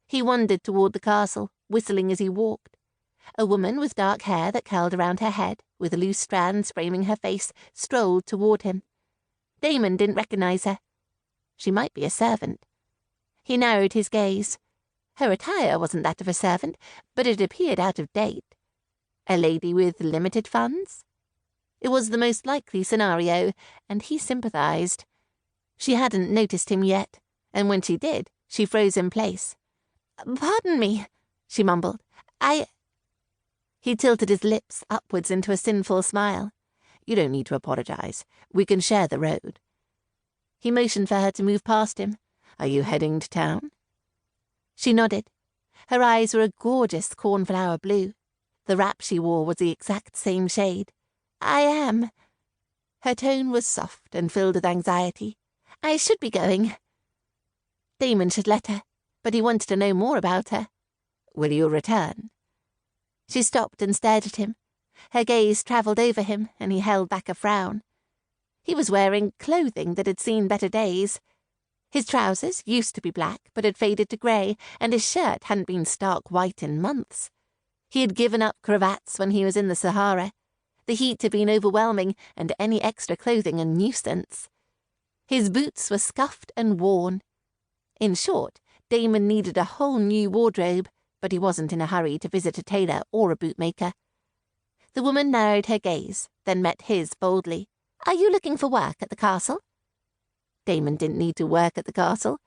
He wandered toward the castle, whistling as he walked. A woman with dark hair that curled around her head, with loose strands framing her face, strolled toward him. Damon didn't recognize her. She might be a servant. He narrowed his gaze. Her attire wasn't that of a servant, but it appeared out of date. A lady with limited funds? It was the most likely scenario, and he sympathized. She hadn't noticed him yet, and when she did, she froze in place. "Pardon me," she mumbled. He tilted his lips upwards into a sinful smile. "You don't need to apologize. We can share the road." He motioned for her to move past him. "Are you heading to town?" She nodded. Her eyes were a gorgeous cornflower blue. The wrap she wore was the exact same shade. "I am." Her tone was soft and filled with anxiety. "I should be going." Damon should let her, but he wanted to know more about her. "Will you return?" She stopped and stared at him. Her gaze travelled over him, and he held back a frown. He was wearing clothing that had seen better days. His trousers used to be black, but had faded to grey, and his shirt hadn't been stark white in months. He had given up cravats when he was in the Sahara. The heat had been overwhelming, and any extra clothing a nuisance. His boots were scuffed and worn. In short, Damon needed a whole new wardrobe, but he wasn't in a hurry to visit a tailor or a bootmaker. The woman narrowed her gaze, then met his boldly. "Are you looking for work at the castle?" Damon didn't need to work at the castle.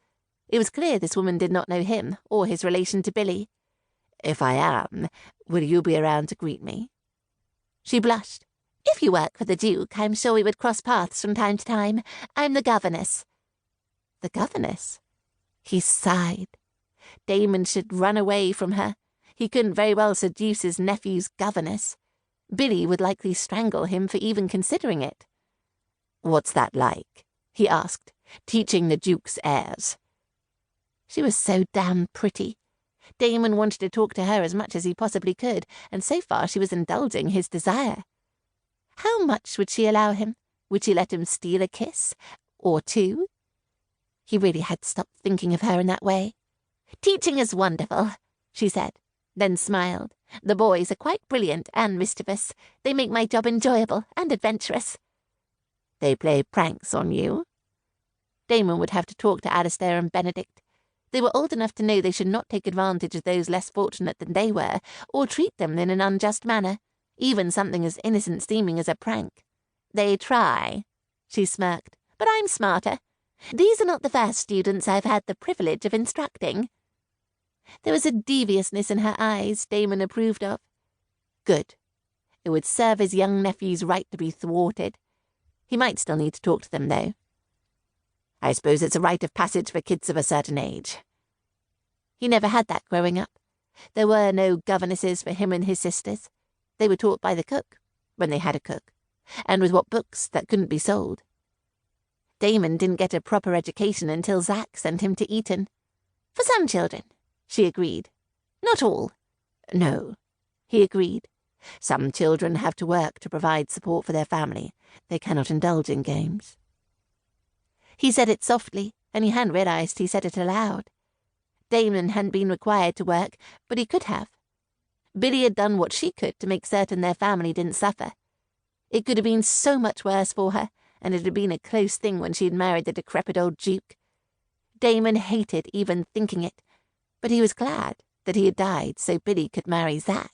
It was clear this woman did not know him or his relation to Billy. "If I am, will you be around to greet me?" She blushed. "If you work for the Duke, I'm sure we would cross paths from time to time. I'm the Governess." The Governess? He sighed. Damon should run away from her. He couldn't very well seduce his nephew's governess. Billy would likely strangle him for even considering it. "What's that like?" he asked, "teaching the Duke's heirs?" She was so damn pretty. Damon wanted to talk to her as much as he possibly could, and so far she was indulging his desire. How much would she allow him? Would she let him steal a kiss? Or two? He really had stopped thinking of her in that way. "Teaching is wonderful," she said, then smiled. "The boys are quite brilliant and mischievous. They make my job enjoyable and adventurous." "They play pranks on you?" Damon would have to talk to Alistair and Benedict. They were old enough to know they should not take advantage of those less fortunate than they were, or treat them in an unjust manner, even something as innocent seeming as a prank. "They try," she smirked, "but I'm smarter. These are not the first students I've had the privilege of instructing." There was a deviousness in her eyes Damon approved of. Good. It would serve his young nephew's right to be thwarted. He might still need to talk to them, though. "I suppose it's a rite of passage for kids of a certain age." He never had that growing up. There were no governesses for him and his sisters. They were taught by the cook, when they had a cook, and with what books that couldn't be sold. Damon didn't get a proper education until Zack sent him to Eton. "For some children," she agreed. "Not all." "No," he agreed. "Some children have to work to provide support for their family. They cannot indulge in games." He said it softly, and he hadn't realized he said it aloud. Damon hadn't been required to work, but he could have. Billy had done what she could to make certain their family didn't suffer. It could have been so much worse for her, and it had been a close thing when she had married the decrepit old Duke. Damon hated even thinking it, but he was glad that he had died so Billy could marry Zack.